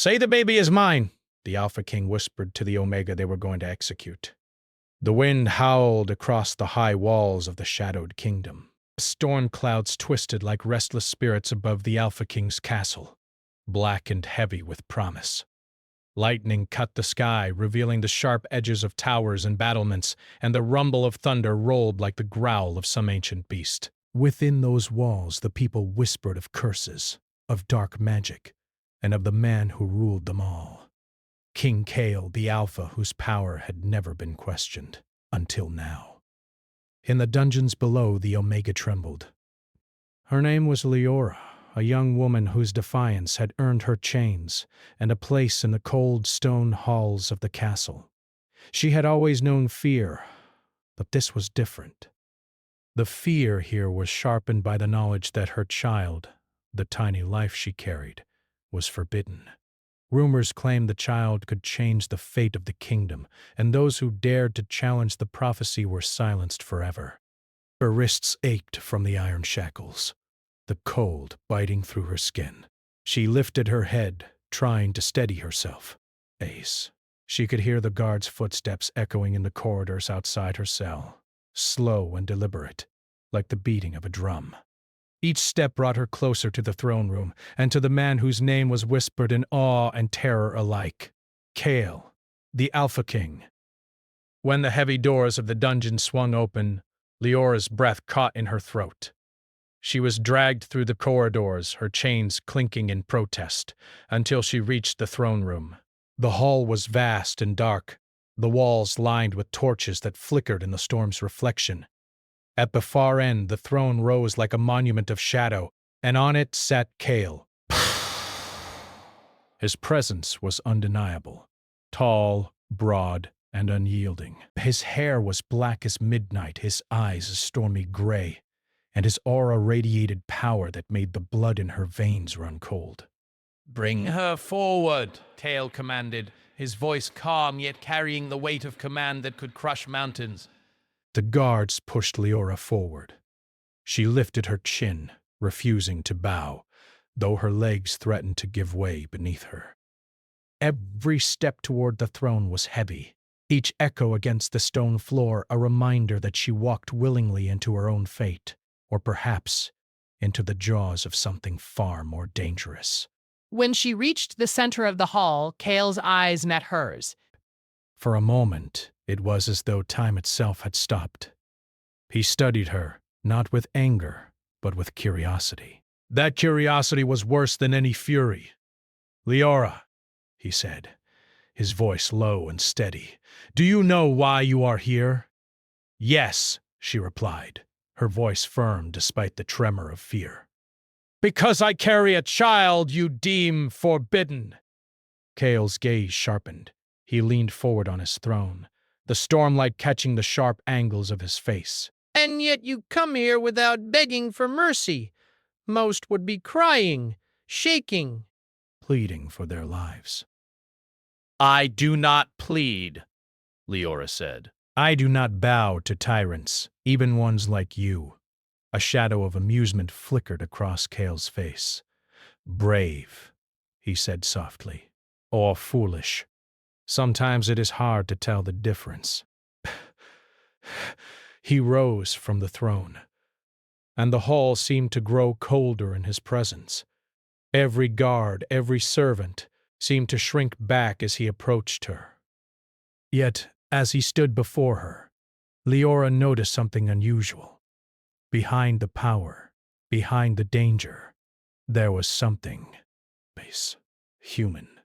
Say the baby is mine, the Alpha King whispered to the Omega they were going to execute. The wind howled across the high walls of the shadowed kingdom. Storm clouds twisted like restless spirits above the Alpha King's castle, black and heavy with promise. Lightning cut the sky, revealing the sharp edges of towers and battlements, and the rumble of thunder rolled like the growl of some ancient beast. Within those walls the people whispered of curses, of dark magic, and of the man who ruled them all. King Kale, the Alpha whose power had never been questioned, until now. In the dungeons below, the Omega trembled. Her name was Leora, a young woman whose defiance had earned her chains and a place in the cold stone halls of the castle. She had always known fear, but this was different. The fear here was sharpened by the knowledge that her child, the tiny life she carried, was forbidden. Rumors claimed the child could change the fate of the kingdom, and those who dared to challenge the prophecy were silenced forever. Her wrists ached from the iron shackles, the cold biting through her skin. She lifted her head, trying to steady herself. Ace. She could hear the guard's footsteps echoing in the corridors outside her cell, slow and deliberate, like the beating of a drum. Each step brought her closer to the throne room, and to the man whose name was whispered in awe and terror alike. Kale, the Alpha King. When the heavy doors of the dungeon swung open, Leora's breath caught in her throat. She was dragged through the corridors, her chains clinking in protest, until she reached the throne room. The hall was vast and dark, the walls lined with torches that flickered in the storm's reflection. At the far end, the throne rose like a monument of shadow, and on it sat Kale. His presence was undeniable. Tall, broad, and unyielding. His hair was black as midnight, his eyes a stormy gray, and his aura radiated power that made the blood in her veins run cold. "Bring her forward," Kale commanded, his voice calm yet carrying the weight of command that could crush mountains. The guards pushed Leora forward. She lifted her chin, refusing to bow, though her legs threatened to give way beneath her. Every step toward the throne was heavy, each echo against the stone floor a reminder that she walked willingly into her own fate, or perhaps into the jaws of something far more dangerous. When she reached the center of the hall, Kale's eyes met hers. For a moment, it was as though time itself had stopped. He studied her, not with anger, but with curiosity. That curiosity was worse than any fury. "Leora," he said, his voice low and steady, "do you know why you are here?" "Yes," she replied, her voice firm despite the tremor of fear. "Because I carry a child you deem forbidden." Kale's gaze sharpened. He leaned forward on his throne, the stormlight catching the sharp angles of his face. "And yet you come here without begging for mercy. Most would be crying, shaking, pleading for their lives." "I do not plead," Leora said. "I do not bow to tyrants, even ones like you." A shadow of amusement flickered across Kale's face. "Brave," he said softly, "or foolish. Sometimes it is hard to tell the difference." He rose from the throne, and the hall seemed to grow colder in his presence. Every guard, every servant, seemed to shrink back as he approached her. Yet, as he stood before her, Leora noticed something unusual. Behind the power, behind the danger, there was something base, human.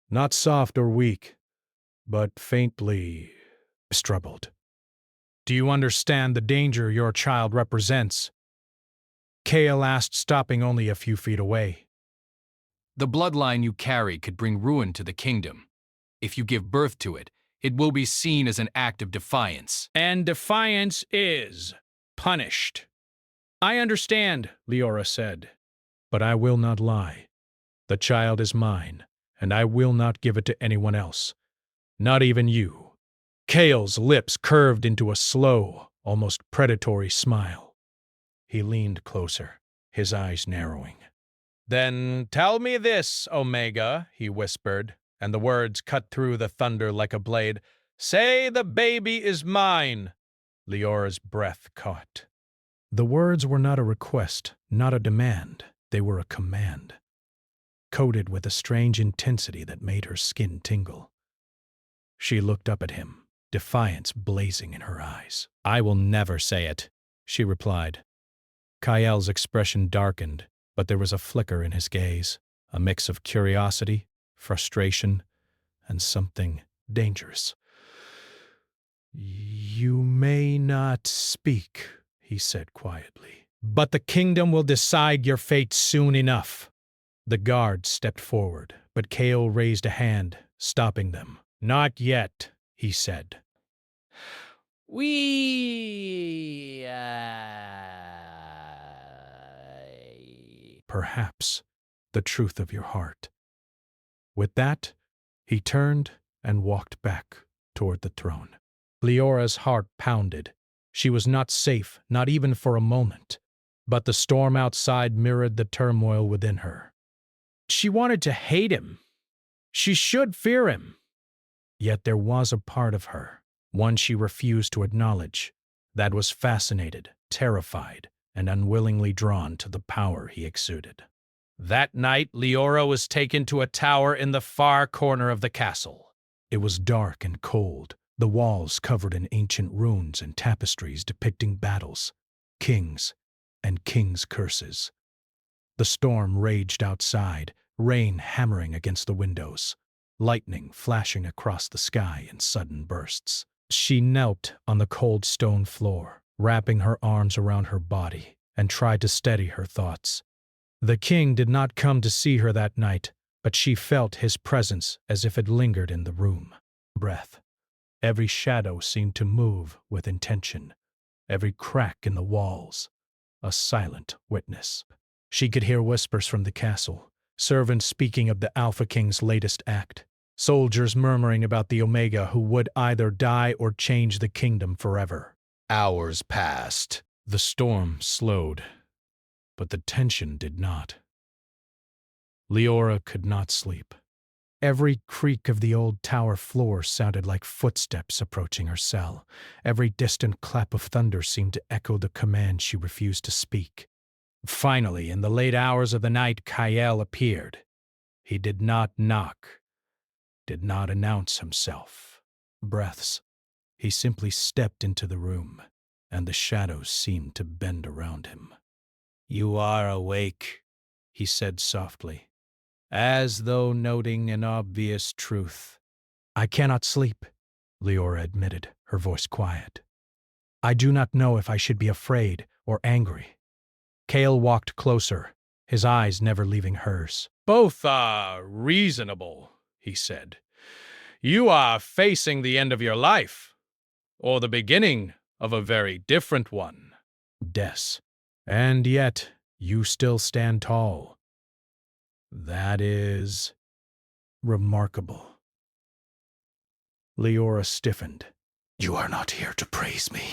Not soft or weak, but faintly troubled. "Do you understand the danger your child represents?" Kale asked, stopping only a few feet away. "The bloodline you carry could bring ruin to the kingdom. If you give birth to it, it will be seen as an act of defiance." "And defiance is punished." "I understand," Leora said, "but I will not lie. The child is mine, and I will not give it to anyone else. Not even you." Kale's lips curved into a slow, almost predatory smile. He leaned closer, his eyes narrowing. Then tell me this, Omega, he whispered, and the words cut through the thunder like a blade. Say the baby is mine. Leora's breath caught. The words were not a request, not a demand. They were a command, coated with a strange intensity that made her skin tingle. She looked up at him, defiance blazing in her eyes. I will never say it, she replied. Kael's expression darkened, but there was a flicker in his gaze, a mix of curiosity, frustration, and something dangerous. You may not speak, he said quietly, but the kingdom will decide your fate soon enough. The guard stepped forward, but Kael raised a hand, stopping them. Not yet, he said. Perhaps the truth of your heart. With that, he turned and walked back toward the throne. Leora's heart pounded. She was not safe, not even for a moment. But the storm outside mirrored the turmoil within her. She wanted to hate him. She should fear him. Yet there was a part of her, one she refused to acknowledge, that was fascinated, terrified, and unwillingly drawn to the power he exuded. That night, Leora was taken to a tower in the far corner of the castle. It was dark and cold, the walls covered in ancient runes and tapestries depicting battles, kings, and kings' curses. The storm raged outside, rain hammering against the windows, lightning flashing across the sky in sudden bursts. She knelt on the cold stone floor, wrapping her arms around her body, and tried to steady her thoughts. The king did not come to see her that night, but she felt his presence as if it lingered in the room. Breath. Every shadow seemed to move with intention, every crack in the walls, a silent witness. She could hear whispers from the castle, servants speaking of the Alpha King's latest act, soldiers murmuring about the Omega who would either die or change the kingdom forever. Hours passed. The storm slowed, but the tension did not. Leora could not sleep. Every creak of the old tower floor sounded like footsteps approaching her cell. Every distant clap of thunder seemed to echo the command she refused to speak. Finally, in the late hours of the night, Kael appeared. He did not knock, did not announce himself. Breaths. He simply stepped into the room, and the shadows seemed to bend around him. You are awake, he said softly, as though noting an obvious truth. I cannot sleep, Leora admitted, her voice quiet. I do not know if I should be afraid or angry. Kael walked closer, his eyes never leaving hers. Both are reasonable, he said. You are facing the end of your life, or the beginning of a very different one. Des. And yet, you still stand tall. That is remarkable. Leora stiffened. You are not here to praise me.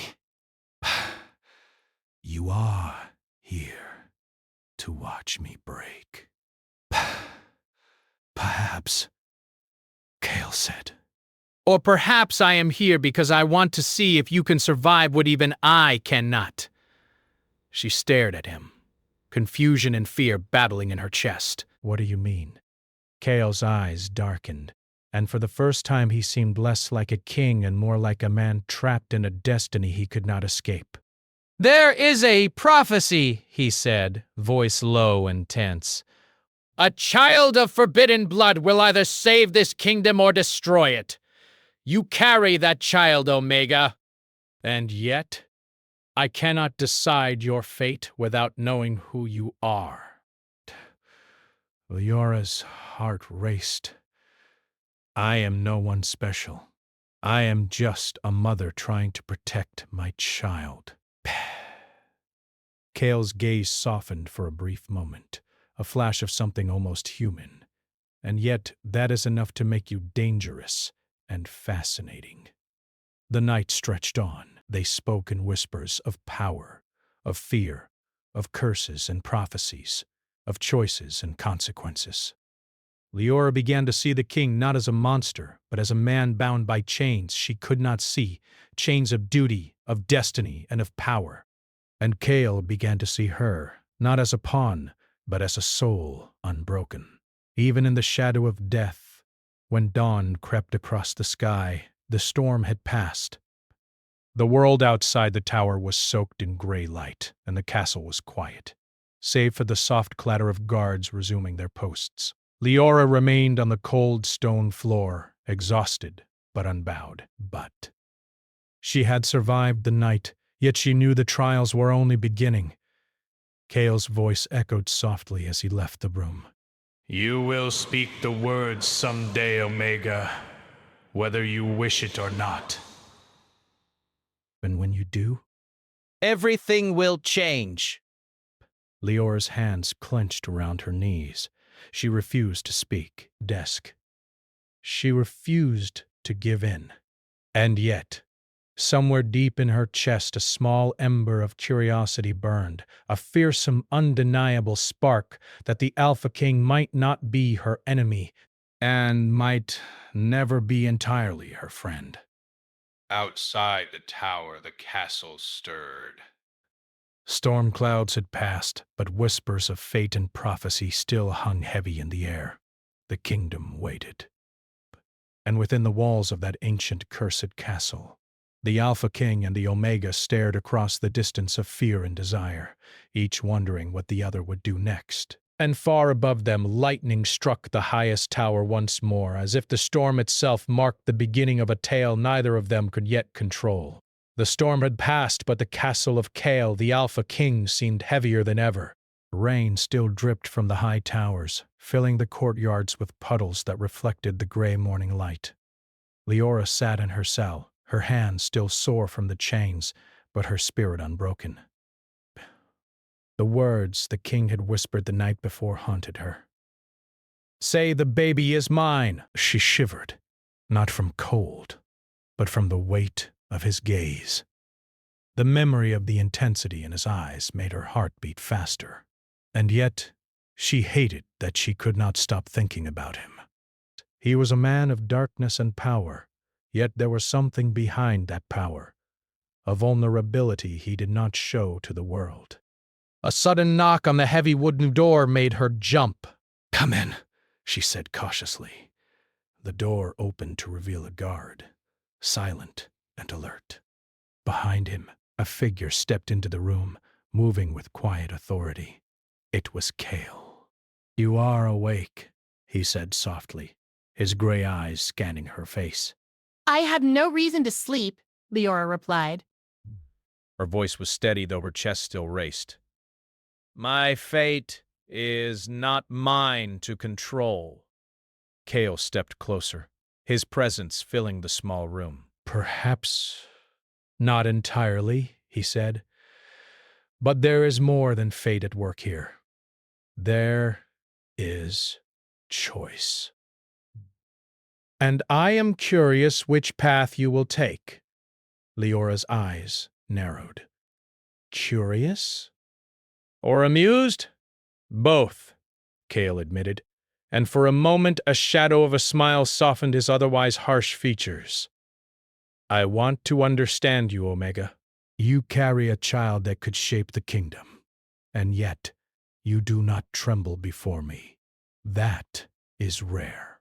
You are here to watch me break. Perhaps, Kael said. Or perhaps I am here because I want to see if you can survive what even I cannot. She stared at him, confusion and fear battling in her chest. What do you mean? Kael's eyes darkened, and for the first time he seemed less like a king and more like a man trapped in a destiny he could not escape. There is a prophecy, he said, voice low and tense. A child of forbidden blood will either save this kingdom or destroy it. You carry that child, Omega. And yet, I cannot decide your fate without knowing who you are. Leora's heart raced. I am no one special. I am just a mother trying to protect my child. Kael's gaze softened for a brief moment, a flash of something almost human. And yet that is enough to make you dangerous and fascinating. The night stretched on. They spoke in whispers of power, of fear, of curses and prophecies. of choices and consequences. Leora began to see the king not as a monster, but as a man bound by chains she could not see, chains of duty, of destiny, and of power. And Cale began to see her, not as a pawn, but as a soul unbroken. Even in the shadow of death, when dawn crept across the sky, the storm had passed. The world outside the tower was soaked in gray light, and the castle was quiet, save for the soft clatter of guards resuming their posts. Leora remained on the cold stone floor, exhausted but unbowed. But she had survived the night, yet she knew the trials were only beginning. Cale's voice echoed softly as he left the room. You will speak the words someday, Omega, whether you wish it or not. And when you do? Everything will change. Leora's hands clenched around her knees. She refused to speak. She refused to give in. And yet, somewhere deep in her chest, a small ember of curiosity burned, a fearsome, undeniable spark that the Alpha King might not be her enemy and might never be entirely her friend. Outside the tower, the castle stirred. Storm clouds had passed, but whispers of fate and prophecy still hung heavy in the air. The kingdom waited. And within the walls of that ancient, cursed castle, the Alpha King and the Omega stared across the distance of fear and desire, each wondering what the other would do next. And far above them, lightning struck the highest tower once more, as if the storm itself marked the beginning of a tale neither of them could yet control. The storm had passed, but the castle of Cale, the Alpha King, seemed heavier than ever. Rain still dripped from the high towers, filling the courtyards with puddles that reflected the gray morning light. Leora sat in her cell, her hands still sore from the chains, but her spirit unbroken. The words the king had whispered the night before haunted her. "Say the baby is mine," she shivered, not from cold, but from the weight of his gaze. The memory of the intensity in his eyes made her heart beat faster, and yet she hated that she could not stop thinking about him. He was a man of darkness and power, yet there was something behind that power, a vulnerability he did not show to the world. A sudden knock on the heavy wooden door made her jump. "Come in," she said cautiously. The door opened to reveal a guard, silent and alert. Behind him, a figure stepped into the room, moving with quiet authority. It was Cale. "You are awake," he said softly, his gray eyes scanning her face. "I have no reason to sleep," Leora replied. Her voice was steady, though her chest still raced. "My fate is not mine to control." Cale stepped closer, his presence filling the small room. "Perhaps not entirely," he said, "but there is more than fate at work here. There is choice. And I am curious which path you will take." Leora's eyes narrowed. "Curious? Or amused?" "Both," Cale admitted, and for a moment a shadow of a smile softened his otherwise harsh features. "I want to understand you, Omega. You carry a child that could shape the kingdom, and yet you do not tremble before me. That is rare."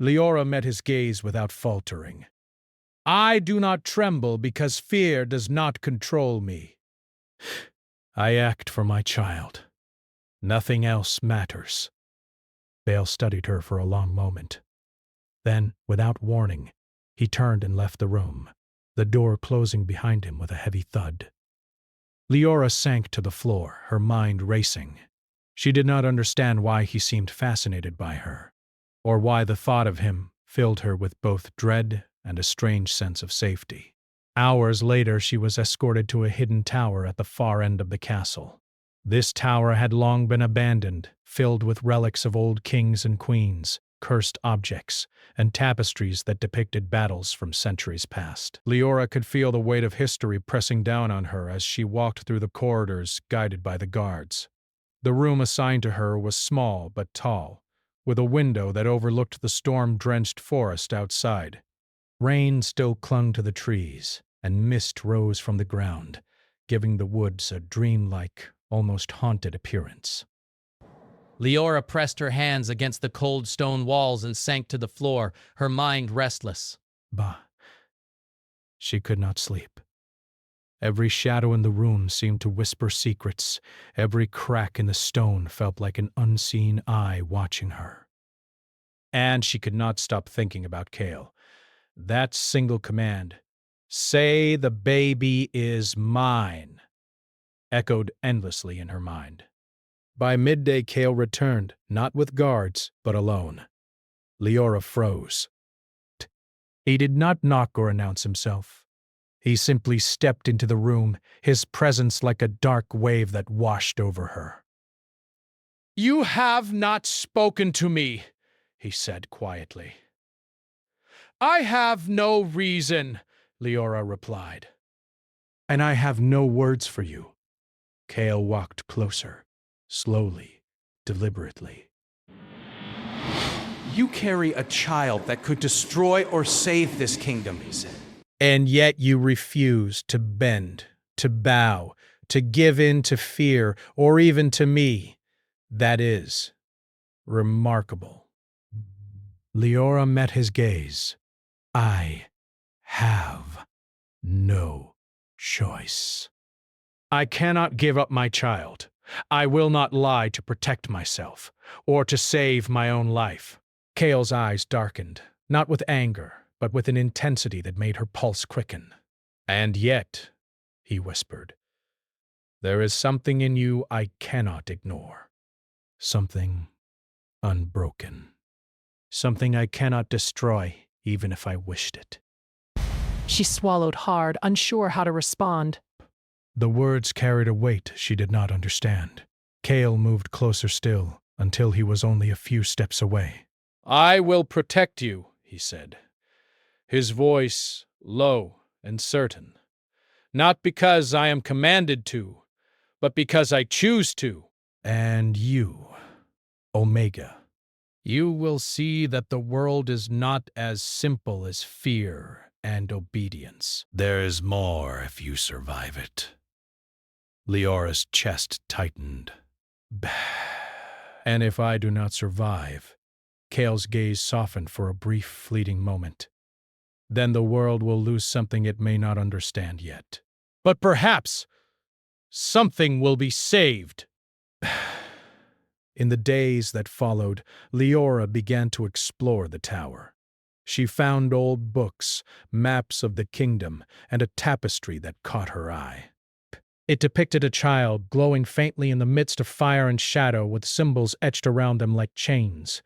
Leora met his gaze without faltering. "I do not tremble because fear does not control me. I act for my child. Nothing else matters." Bale studied her for a long moment. Then, without warning, he turned and left the room, the door closing behind him with a heavy thud. Leora sank to the floor, her mind racing. She did not understand why he seemed fascinated by her, or why the thought of him filled her with both dread and a strange sense of safety. Hours later, she was escorted to a hidden tower at the far end of the castle. This tower had long been abandoned, filled with relics of old kings and queens, cursed objects and tapestries that depicted battles from centuries past. Leora could feel the weight of history pressing down on her as she walked through the corridors guided by the guards. The room assigned to her was small but tall, with a window that overlooked the storm-drenched forest outside. Rain still clung to the trees, and mist rose from the ground, giving the woods a dreamlike, almost haunted appearance. Leora pressed her hands against the cold stone walls and sank to the floor, her mind restless. Bah! She could not sleep. Every shadow in the room seemed to whisper secrets. Every crack in the stone felt like an unseen eye watching her. And she could not stop thinking about Cale. That single command, "Say the baby is mine," echoed endlessly in her mind. By midday, Cale returned, not with guards, but alone. Leora froze. He did not knock or announce himself. He simply stepped into the room, his presence like a dark wave that washed over her. "You have not spoken to me," he said quietly. "I have no reason," Leora replied. "And I have no words for you." Cale walked closer, slowly, deliberately. "You carry a child that could destroy or save this kingdom," he said. "And yet you refuse to bend, to bow, to give in to fear, or even to me. That is remarkable." Leora met his gaze. "I have no choice. I cannot give up my child. I will not lie to protect myself, or to save my own life." Cale's eyes darkened, not with anger, but with an intensity that made her pulse quicken. "And yet," he whispered, "there is something in you I cannot ignore. Something unbroken. Something I cannot destroy, even if I wished it." She swallowed hard, unsure how to respond. The words carried a weight she did not understand. Cale moved closer still, until he was only a few steps away. "I will protect you," he said, his voice low and certain. "Not because I am commanded to, but because I choose to. And you, Omega, you will see that the world is not as simple as fear and obedience. There is more if you survive it." Leora's chest tightened. "And if I do not survive?" Cale's gaze softened for a brief, fleeting moment. "Then the world will lose something it may not understand yet. But perhaps something will be saved." In the days that followed, Leora began to explore the tower. She found old books, maps of the kingdom, and a tapestry that caught her eye. It depicted a child glowing faintly in the midst of fire and shadow, with symbols etched around them like chains.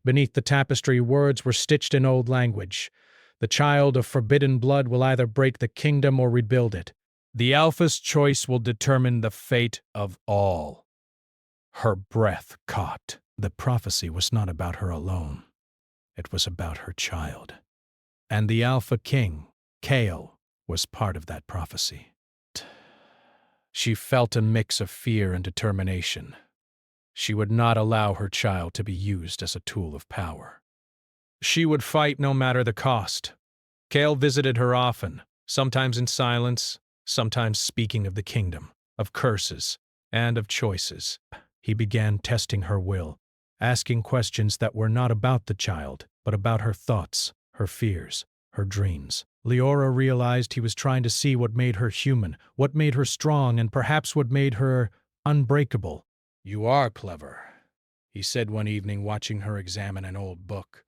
Beneath the tapestry, words were stitched in old language. "The child of forbidden blood will either break the kingdom or rebuild it. The Alpha's choice will determine the fate of all." Her breath caught. The prophecy was not about her alone. It was about her child. And the Alpha King, Cale, was part of that prophecy. She felt a mix of fear and determination. She would not allow her child to be used as a tool of power. She would fight no matter the cost. Cale visited her often, sometimes in silence, sometimes speaking of the kingdom, of curses, and of choices. He began testing her will, asking questions that were not about the child, but about her thoughts, her fears, her dreams. Leora realized he was trying to see what made her human, what made her strong, and perhaps what made her unbreakable. "You are clever," he said one evening, watching her examine an old book.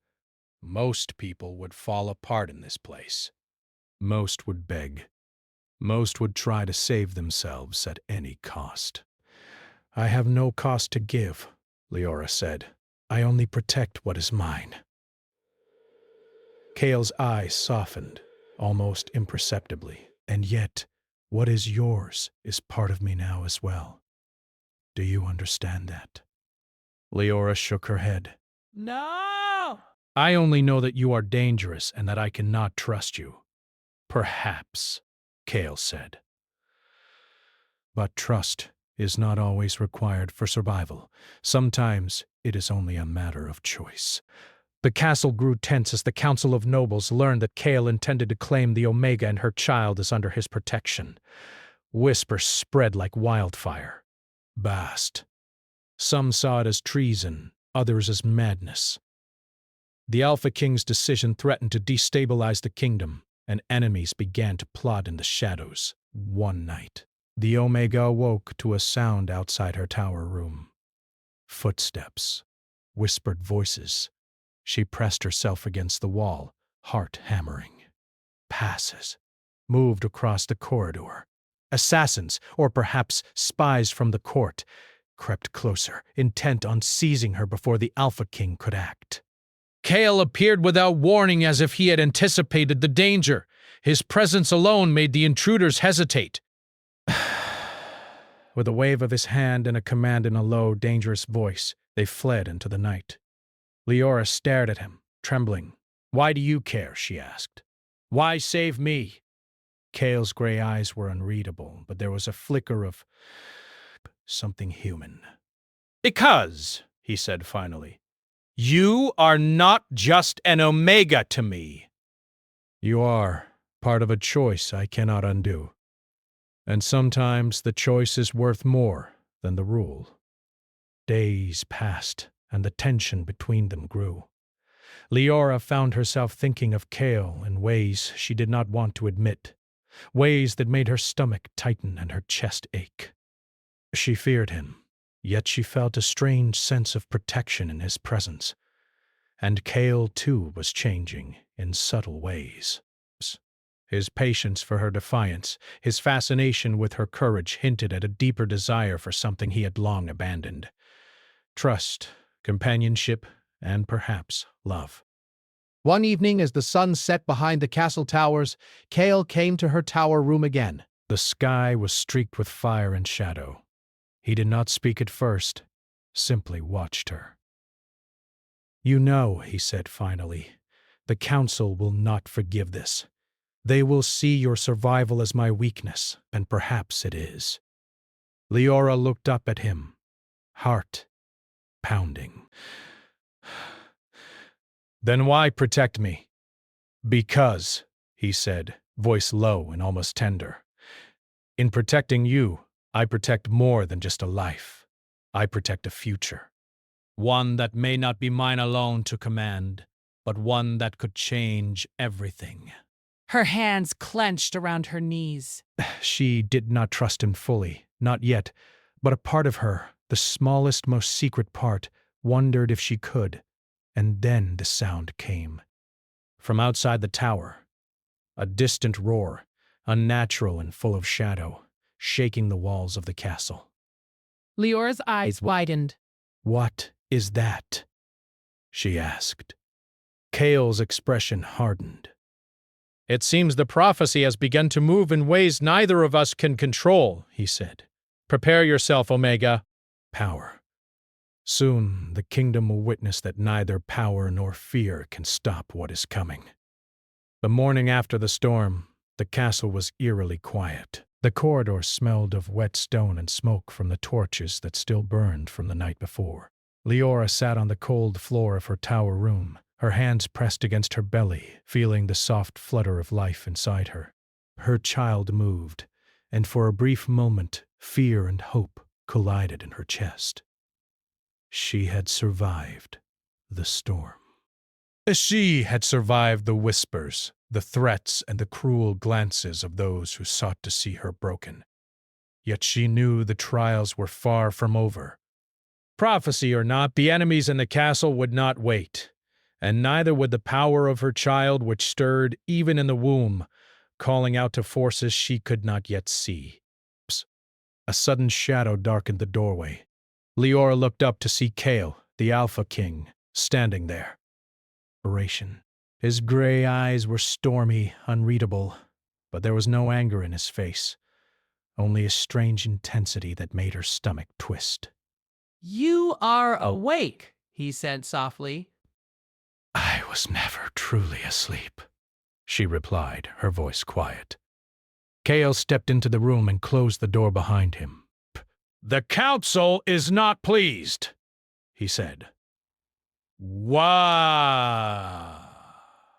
"Most people would fall apart in this place. Most would beg. Most would try to save themselves at any cost." "I have no cost to give," Leora said. "I only protect what is mine." Cale's eyes softened, almost imperceptibly. "And yet, what is yours is part of me now as well. Do you understand that?" Leora shook her head. No! I only know that you are dangerous and that I cannot trust you. Perhaps, Kale said. But trust is not always required for survival. Sometimes it is only a matter of choice. The castle grew tense as the Council of Nobles learned that Kale intended to claim the Omega and her child as under his protection. Whispers spread like wildfire. Bast. Some saw it as treason, others as madness. The Alpha King's decision threatened to destabilize the kingdom, and enemies began to plot in the shadows. One night, the Omega awoke to a sound outside her tower room. Footsteps. Whispered voices. She pressed herself against the wall, heart hammering. Passes. Moved across the corridor. Assassins, or perhaps spies from the court, crept closer, intent on seizing her before the Alpha King could act. Kale appeared without warning as if he had anticipated the danger. His presence alone made the intruders hesitate. With a wave of his hand and a command in a low, dangerous voice, they fled into the night. Leora stared at him, trembling. "Why do you care?" she asked. "Why save me?" Kale's gray eyes were unreadable, but there was a flicker of something human. "Because," he said finally, "you are not just an Omega to me." "You are part of a choice I cannot undo. And sometimes the choice is worth more than the rule." Days passed, and the tension between them grew. Leora found herself thinking of Kale in ways she did not want to admit, ways that made her stomach tighten and her chest ache. She feared him, yet she felt a strange sense of protection in his presence. And Kale, too, was changing in subtle ways. His patience for her defiance, his fascination with her courage hinted at a deeper desire for something he had long abandoned. Trust, companionship, and perhaps love. One evening, as the sun set behind the castle towers, Kale came to her tower room again. The sky was streaked with fire and shadow. He did not speak at first, simply watched her. "You know," he said finally, "the council will not forgive this. They will see your survival as my weakness, and perhaps it is." Leora looked up at him, heart pounding. "Then why protect me?" "Because," he said, voice low and almost tender, "in protecting you, I protect more than just a life. I protect a future. One that may not be mine alone to command, but one that could change everything." Her hands clenched around her knees. She did not trust him fully, not yet, but a part of her, the smallest, most secret part, wondered if she could. And then the sound came. From outside the tower, a distant roar, unnatural and full of shadow, shaking the walls of the castle. Leora's eyes widened. "What is that?" she asked. Kale's expression hardened. "It seems the prophecy has begun to move in ways neither of us can control," he said. "Prepare yourself, Omega." Power. Soon the kingdom will witness that neither power nor fear can stop what is coming. The morning after the storm, the castle was eerily quiet. The corridor smelled of wet stone and smoke from the torches that still burned from the night before. Leora sat on the cold floor of her tower room, her hands pressed against her belly, feeling the soft flutter of life inside her. Her child moved, and for a brief moment, fear and hope collided in her chest. She had survived the storm. She had survived the whispers, the threats, and the cruel glances of those who sought to see her broken. Yet she knew the trials were far from over. Prophecy or not, the enemies in the castle would not wait, and neither would the power of her child, which stirred even in the womb, calling out to forces she could not yet see. A sudden shadow darkened the doorway. Leora looked up to see Kale, the Alpha King, standing there. His gray eyes were stormy, unreadable, but there was no anger in his face, only a strange intensity that made her stomach twist. "You are awake," he said softly. I was never truly asleep, she replied, her voice quiet. Kale stepped into the room and closed the door behind him. The council is not pleased, he said. Why?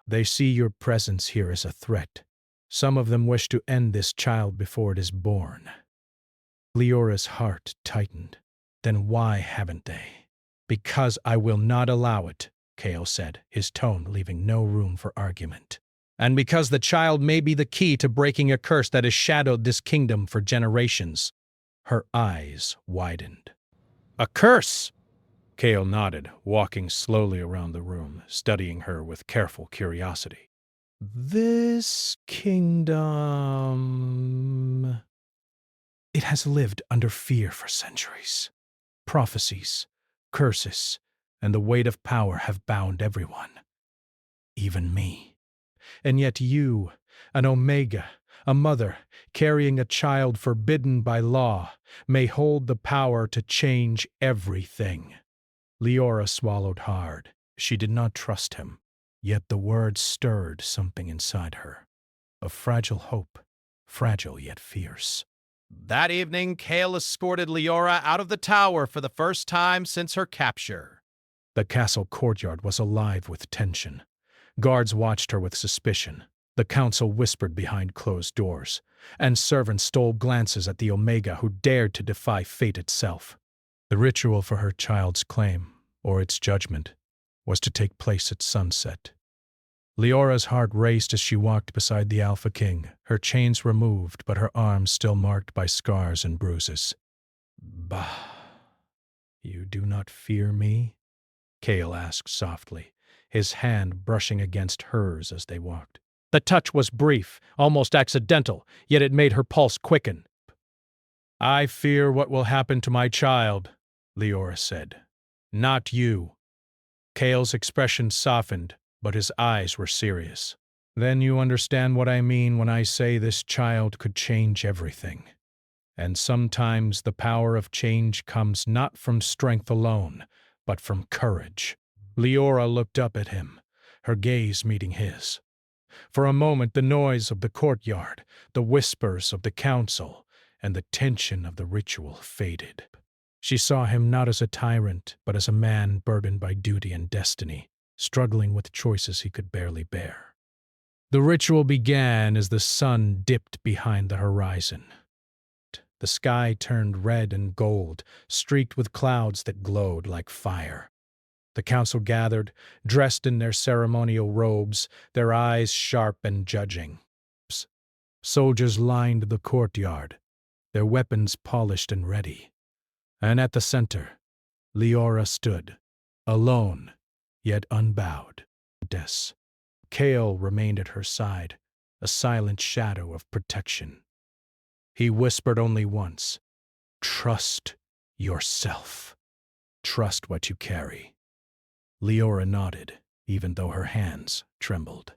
They see your presence here as a threat. Some of them wish to end this child before it is born. Leora's heart tightened. Then why haven't they? Because I will not allow it, Kale said, his tone leaving no room for argument. And because the child may be the key to breaking a curse that has shadowed this kingdom for generations. Her eyes widened. A curse! Kale nodded, walking slowly around the room, studying her with careful curiosity. This kingdom... It has lived under fear for centuries. Prophecies, curses, and the weight of power have bound everyone. Even me. And yet you, an Omega, a mother, carrying a child forbidden by law, may hold the power to change everything. Leora swallowed hard. She did not trust him, yet the words stirred something inside her. A fragile hope, fragile yet fierce. That evening, Kale escorted Leora out of the tower for the first time since her capture. The castle courtyard was alive with tension. Guards watched her with suspicion. The council whispered behind closed doors, and servants stole glances at the Omega who dared to defy fate itself. The ritual for her child's claim, or its judgment, was to take place at sunset. Leora's heart raced as she walked beside the Alpha King, her chains removed but her arms still marked by scars and bruises. Bah, you do not fear me? Kale asked softly, his hand brushing against hers as they walked. The touch was brief, almost accidental, yet it made her pulse quicken. I fear what will happen to my child, Leora said. Not you. Kale's expression softened, but his eyes were serious. Then you understand what I mean when I say this child could change everything. And sometimes the power of change comes not from strength alone, but from courage. Leora looked up at him, her gaze meeting his. For a moment the noise of the courtyard, the whispers of the council, and the tension of the ritual faded. She saw him not as a tyrant, but as a man burdened by duty and destiny, struggling with choices he could barely bear. The ritual began as the sun dipped behind the horizon. The sky turned red and gold, streaked with clouds that glowed like fire. The council gathered, dressed in their ceremonial robes, their eyes sharp and judging. Soldiers lined the courtyard, their weapons polished and ready. And at the center, Leora stood, alone, yet unbowed. Kale remained at her side, a silent shadow of protection. He whispered only once, "Trust yourself. Trust what you carry." Leora nodded, even though her hands trembled.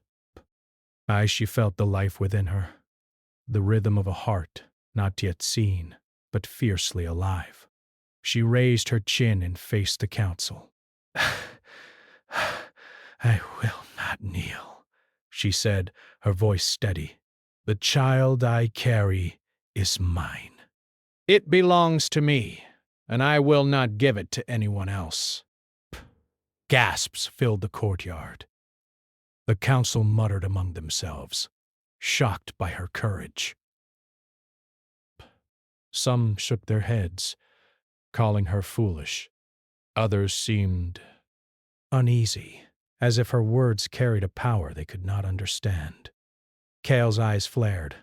She felt the life within her, the rhythm of a heart not yet seen, but fiercely alive. She raised her chin and faced the council. I will not kneel, she said, her voice steady. The child I carry is mine. It belongs to me, and I will not give it to anyone else. Gasps filled the courtyard. The council muttered among themselves, shocked by her courage. Some shook their heads, calling her foolish. Others seemed uneasy, as if her words carried a power they could not understand. Kale's eyes flared,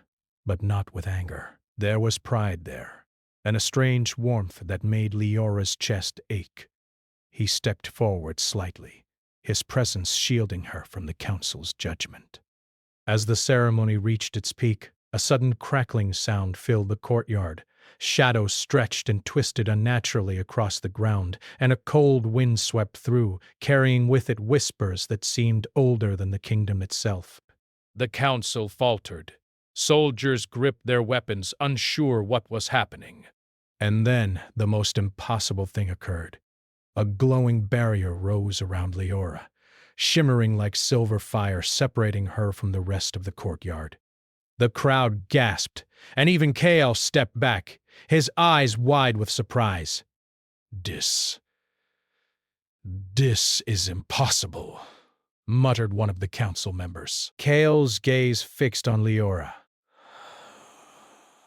but not with anger. There was pride there, and a strange warmth that made Leora's chest ache. He stepped forward slightly, his presence shielding her from the council's judgment. As the ceremony reached its peak, a sudden crackling sound filled the courtyard. Shadows stretched and twisted unnaturally across the ground, and a cold wind swept through, carrying with it whispers that seemed older than the kingdom itself. The council faltered. Soldiers gripped their weapons, unsure what was happening. And then the most impossible thing occurred. A glowing barrier rose around Leora, shimmering like silver fire, separating her from the rest of the courtyard. The crowd gasped, and even Kale stepped back, his eyes wide with surprise. This is impossible, muttered one of the council members. Kale's gaze fixed on Leora.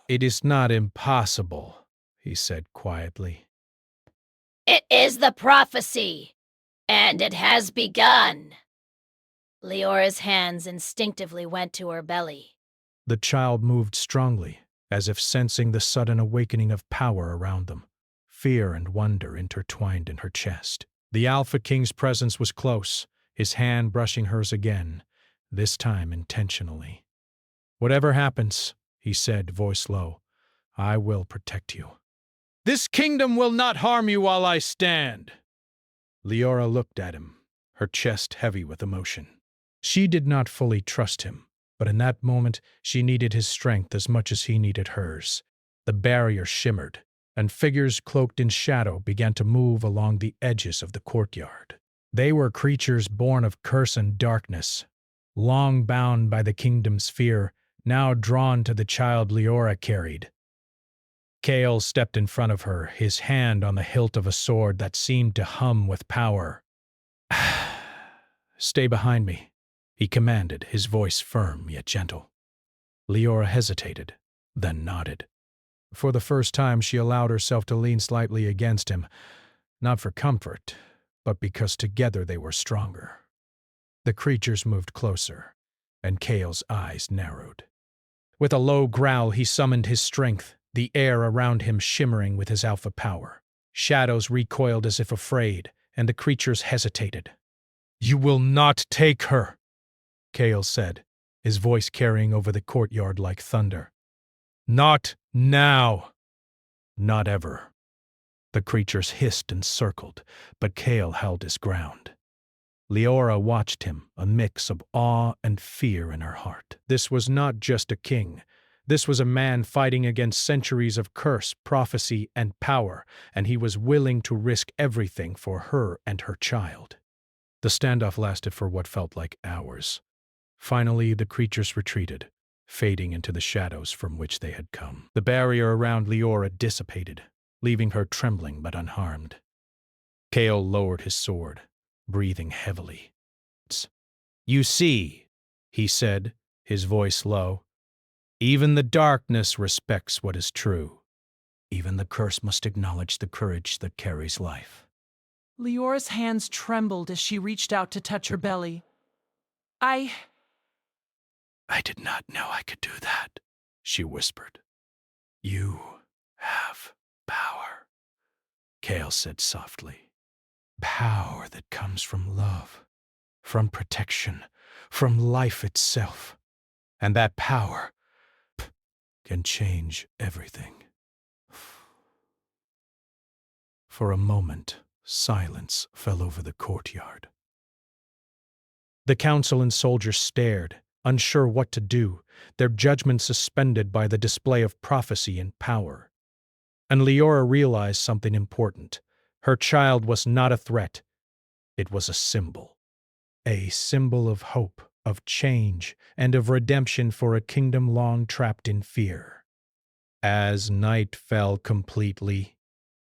It is not impossible, he said quietly. It is the prophecy, and it has begun. Leora's hands instinctively went to her belly. The child moved strongly, as if sensing the sudden awakening of power around them. Fear and wonder intertwined in her chest. The Alpha King's presence was close, his hand brushing hers again, this time intentionally. Whatever happens, he said, voice low, I will protect you. This kingdom will not harm you while I stand. Leora looked at him, her chest heavy with emotion. She did not fully trust him, but in that moment she needed his strength as much as he needed hers. The barrier shimmered, and figures cloaked in shadow began to move along the edges of the courtyard. They were creatures born of curse and darkness, long bound by the kingdom's fear, now drawn to the child Leora carried. Kale stepped in front of her, his hand on the hilt of a sword that seemed to hum with power. Stay behind me, he commanded, his voice firm yet gentle. Leora hesitated, then nodded. For the first time, she allowed herself to lean slightly against him, not for comfort, but because together they were stronger. The creatures moved closer, and Kale's eyes narrowed. With a low growl, he summoned his strength, the air around him shimmering with his alpha power. Shadows recoiled as if afraid, and the creatures hesitated. You will not take her, Kale said, his voice carrying over the courtyard like thunder. Not now. Not ever. The creatures hissed and circled, but Kale held his ground. Leora watched him, a mix of awe and fear in her heart. This was not just a king. This was a man fighting against centuries of curse, prophecy, and power, and he was willing to risk everything for her and her child. The standoff lasted for what felt like hours. Finally, the creatures retreated, fading into the shadows from which they had come. The barrier around Leora dissipated, leaving her trembling but unharmed. Kale lowered his sword, breathing heavily. You see, he said, his voice low, even the darkness respects what is true. Even the curse must acknowledge the courage that carries life. Leora's hands trembled as she reached out to touch her belly. I did not know I could do that, she whispered. You have power, Kale said softly. Power that comes from love, from protection, from life itself. And that power can change everything. For a moment, silence fell over the courtyard. The council and soldiers stared, unsure what to do, their judgment suspended by the display of prophecy and power. And Leora realized something important. Her child was not a threat. It was a symbol of hope, of change, and of redemption for a kingdom long trapped in fear. As night fell completely,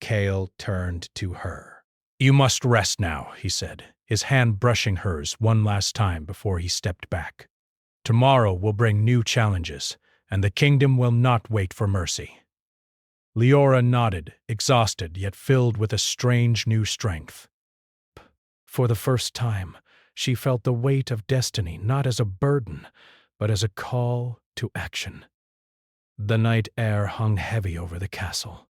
Kale turned to her. You must rest now, he said, his hand brushing hers one last time before he stepped back. Tomorrow will bring new challenges, and the kingdom will not wait for mercy. Leora nodded, exhausted yet filled with a strange new strength. For the first time, she felt the weight of destiny not as a burden, but as a call to action. The night air hung heavy over the castle.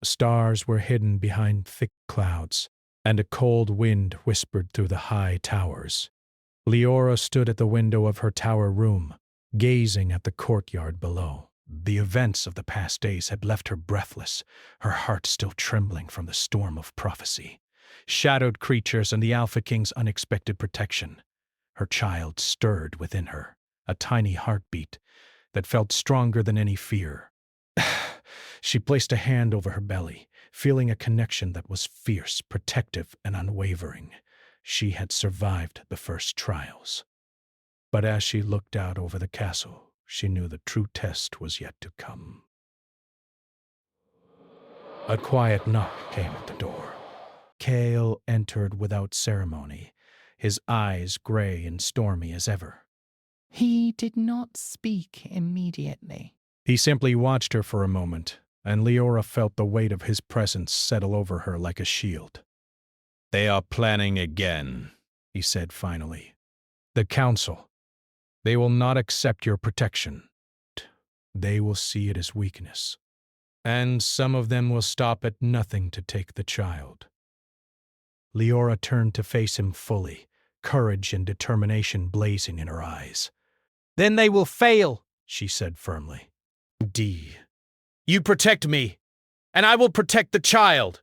Stars were hidden behind thick clouds, and a cold wind whispered through the high towers. Leora stood at the window of her tower room, gazing at the courtyard below. The events of the past days had left her breathless, her heart still trembling from the storm of prophecy. Shadowed creatures and the Alpha King's unexpected protection. Her child stirred within her, a tiny heartbeat that felt stronger than any fear. She placed a hand over her belly, feeling a connection that was fierce, protective, and unwavering. She had survived the first trials. But as she looked out over the castle, she knew the true test was yet to come. A quiet knock came at the door. Cale entered without ceremony, his eyes gray and stormy as ever. He did not speak immediately. He simply watched her for a moment, and Leora felt the weight of his presence settle over her like a shield. They are planning again, he said finally. The council. They will not accept your protection. They will see it as weakness. And some of them will stop at nothing to take the child. Leora turned to face him fully, courage and determination blazing in her eyes. Then they will fail, she said firmly. You protect me, and I will protect the child.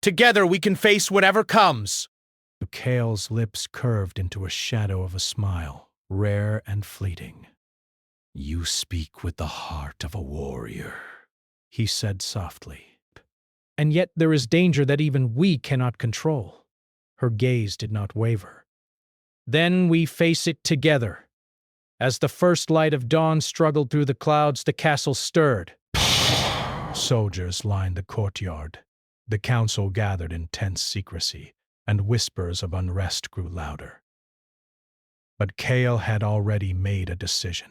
Together we can face whatever comes. Cale's lips curved into a shadow of a smile, rare and fleeting. You speak with the heart of a warrior, he said softly. And yet there is danger that even we cannot control. Her gaze did not waver. Then we face it together. As the first light of dawn struggled through the clouds, the castle stirred. Soldiers lined the courtyard. The council gathered in tense secrecy, and whispers of unrest grew louder. But Cale had already made a decision.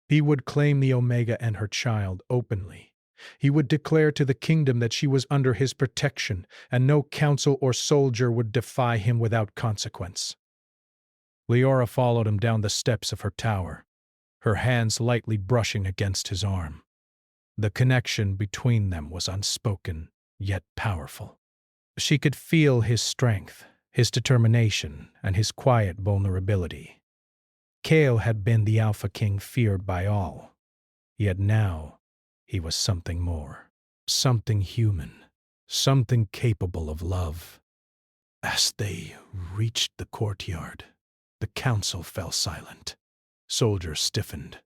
He would claim the Omega and her child openly. He would declare to the kingdom that she was under his protection, and no council or soldier would defy him without consequence. Leora followed him down the steps of her tower, her hands lightly brushing against his arm. The connection between them was unspoken, yet powerful. She could feel his strength, his determination, and his quiet vulnerability. Cale had been the Alpha King feared by all, yet now he was something more, something human, something capable of love. As they reached the courtyard, the council fell silent. Soldiers stiffened.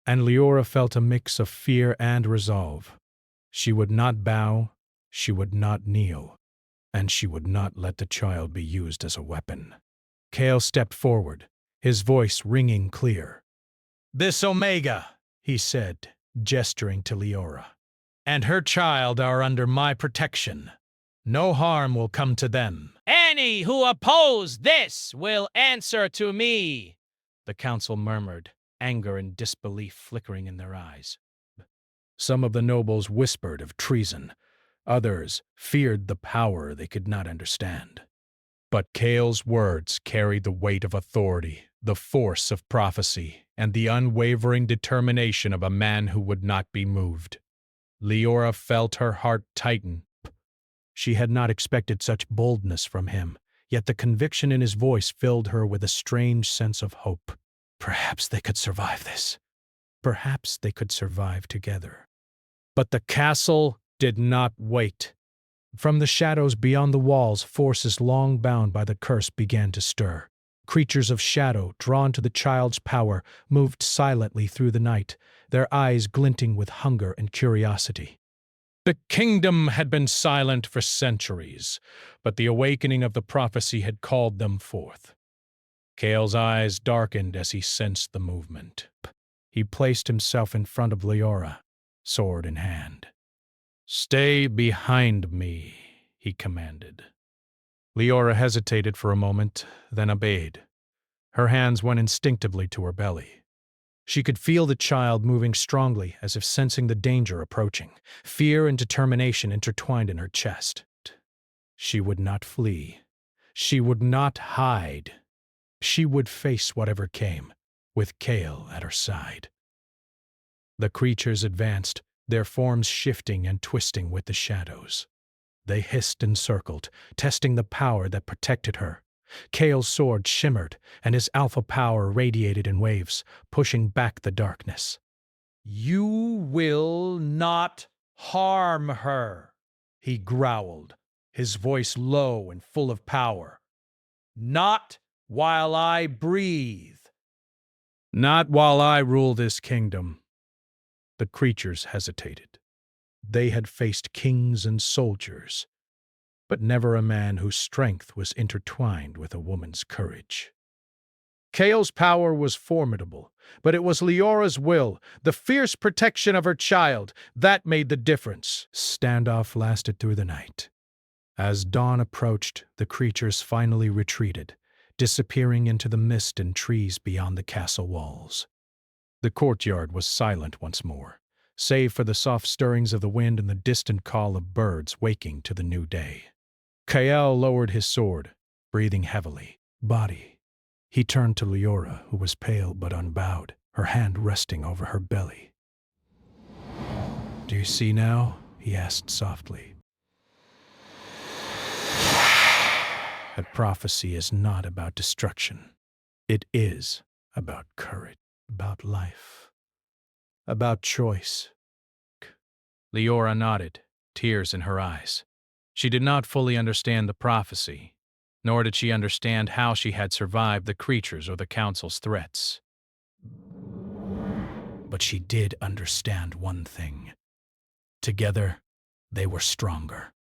And Leora felt a mix of fear and resolve. She would not bow, she would not kneel, and she would not let the child be used as a weapon. Cale stepped forward, his voice ringing clear. This Omega, he said, gesturing to Leora, and her child are under my protection. No harm will come to them. Any who oppose this will answer to me, the council murmured, anger and disbelief flickering in their eyes. Some of the nobles whispered of treason. Others feared the power they could not understand. But Cale's words carried the weight of authority, the force of prophecy, and the unwavering determination of a man who would not be moved. Leora felt her heart tighten. She had not expected such boldness from him, yet the conviction in his voice filled her with a strange sense of hope. Perhaps they could survive this. Perhaps they could survive together. But the castle did not wait. From the shadows beyond the walls, forces long bound by the curse began to stir. Creatures of shadow, drawn to the child's power, moved silently through the night, their eyes glinting with hunger and curiosity. The kingdom had been silent for centuries, but the awakening of the prophecy had called them forth. Cale's eyes darkened as he sensed the movement. He placed himself in front of Leora, sword in hand. "Stay behind me," he commanded. Leora hesitated for a moment, then obeyed. Her hands went instinctively to her belly. She could feel the child moving strongly, as if sensing the danger approaching. Fear and determination intertwined in her chest. She would not flee. She would not hide. She would face whatever came, with Cale at her side. The creatures advanced, their forms shifting and twisting with the shadows. They hissed and circled, testing the power that protected her. Cale's sword shimmered, and his alpha power radiated in waves, pushing back the darkness. "You will not harm her," he growled, his voice low and full of power. "Not while I breathe." "Not while I rule this kingdom," The creatures hesitated. They had faced kings and soldiers, but never a man whose strength was intertwined with a woman's courage. Kale's power was formidable, but it was Leora's will, the fierce protection of her child, that made the difference. Standoff lasted through the night. As dawn approached, the creatures finally retreated, disappearing into the mist and trees beyond the castle walls. The courtyard was silent once more, save for the soft stirrings of the wind and the distant call of birds waking to the new day. Kael lowered his sword, breathing heavily. Body. He turned to Leora, who was pale but unbowed, her hand resting over her belly. "Do you see now?" he asked softly. That prophecy is not about destruction. It is about courage, about life, about choice. Leora nodded, tears in her eyes. She did not fully understand the prophecy, nor did she understand how she had survived the creatures or the council's threats. But she did understand one thing. Together, they were stronger.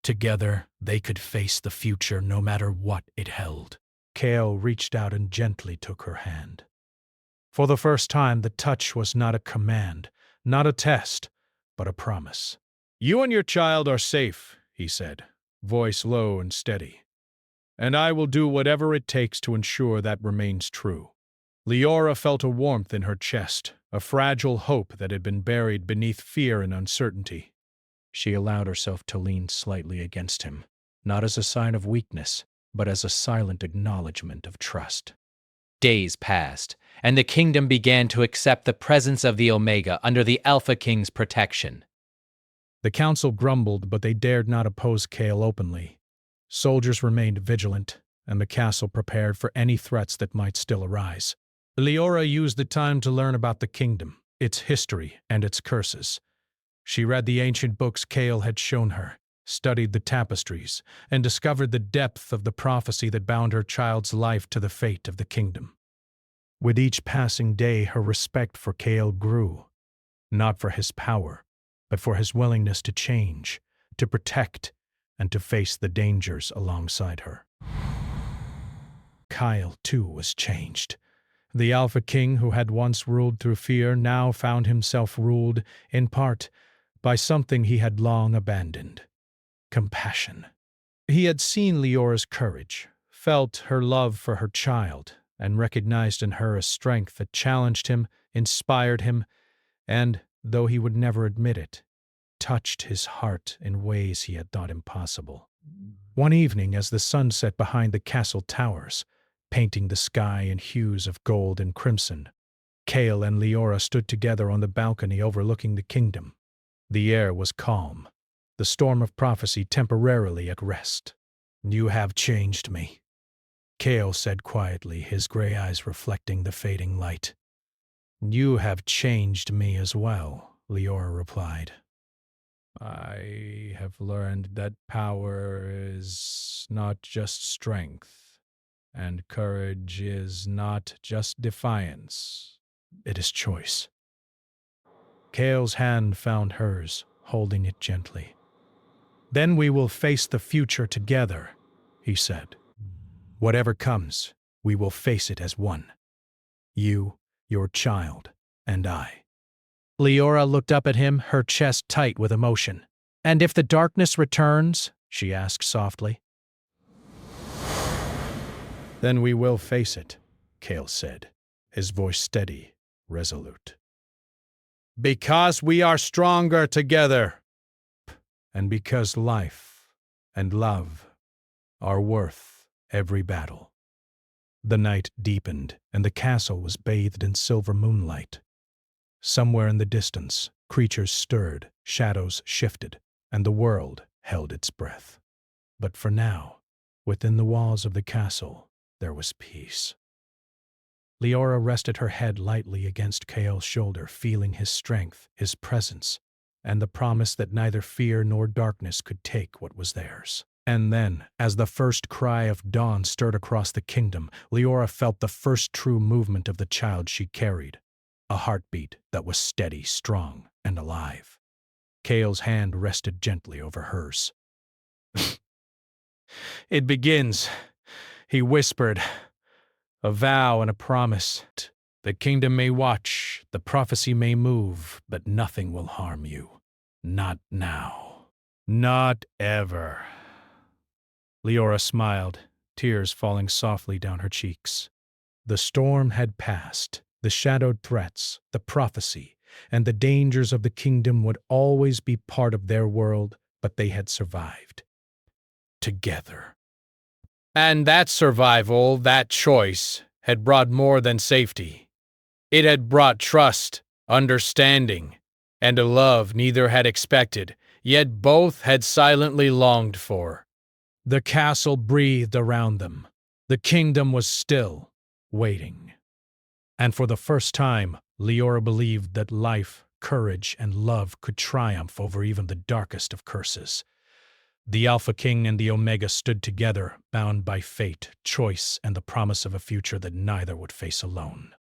Together, they could face the future no matter what it held. Kael reached out and gently took her hand. For the first time, the touch was not a command, not a test, but a promise. "You and your child are safe," he said, voice low and steady. "And I will do whatever it takes to ensure that remains true." Leora felt a warmth in her chest, a fragile hope that had been buried beneath fear and uncertainty. She allowed herself to lean slightly against him, not as a sign of weakness, but as a silent acknowledgement of trust. Days passed, and the kingdom began to accept the presence of the Omega under the Alpha King's protection. The council grumbled, but they dared not oppose Kael openly. Soldiers remained vigilant, and the castle prepared for any threats that might still arise. Leora used the time to learn about the kingdom, its history, and its curses. She read the ancient books Kael had shown her, studied the tapestries, and discovered the depth of the prophecy that bound her child's life to the fate of the kingdom. With each passing day, her respect for Kael grew, not for his power, but for his willingness to change, to protect, and to face the dangers alongside her. Kael, too, was changed. The Alpha King, who had once ruled through fear, now found himself ruled, in part, by something he had long abandoned: compassion. He had seen Leora's courage, felt her love for her child, and recognized in her a strength that challenged him, inspired him, and, though he would never admit it, touched his heart in ways he had thought impossible. One evening, as the sun set behind the castle towers, painting the sky in hues of gold and crimson, Kael and Leora stood together on the balcony overlooking the kingdom. The air was calm, the storm of prophecy temporarily at rest. "You have changed me," Kael said quietly, his gray eyes reflecting the fading light. "You have changed me as well," Leora replied. "I have learned that power is not just strength, and courage is not just defiance. It is choice." Kael's hand found hers, holding it gently. "Then we will face the future together," he said. "Whatever comes, we will face it as one. You, your child, and I." Leora looked up at him, her chest tight with emotion. "And if the darkness returns?" she asked softly. "Then we will face it," Kael said, his voice steady, resolute. "Because we are stronger together, and because life and love are worth every battle." The night deepened, and the castle was bathed in silver moonlight. Somewhere in the distance, creatures stirred, shadows shifted, and the world held its breath. But for now, within the walls of the castle, there was peace. Leora rested her head lightly against Kael's shoulder, feeling his strength, his presence, and the promise that neither fear nor darkness could take what was theirs. And then, as the first cry of dawn stirred across the kingdom, Leora felt the first true movement of the child she carried. a heartbeat that was steady, strong, and alive. Kale's hand rested gently over hers. It begins, he whispered, a vow and a promise. The kingdom may watch, the prophecy may move, but nothing will harm you. Not now. Not ever. Leora smiled, tears falling softly down her cheeks. The storm had passed. The shadowed threats, the prophecy, and the dangers of the kingdom would always be part of their world, but they had survived. Together. And that survival, that choice, had brought more than safety. It had brought trust, understanding, and a love neither had expected, yet both had silently longed for. The castle breathed around them. The kingdom was still, waiting. And for the first time, Leora believed that life, courage, and love could triumph over even the darkest of curses. The Alpha King and the Omega stood together, bound by fate, choice, and the promise of a future that neither would face alone.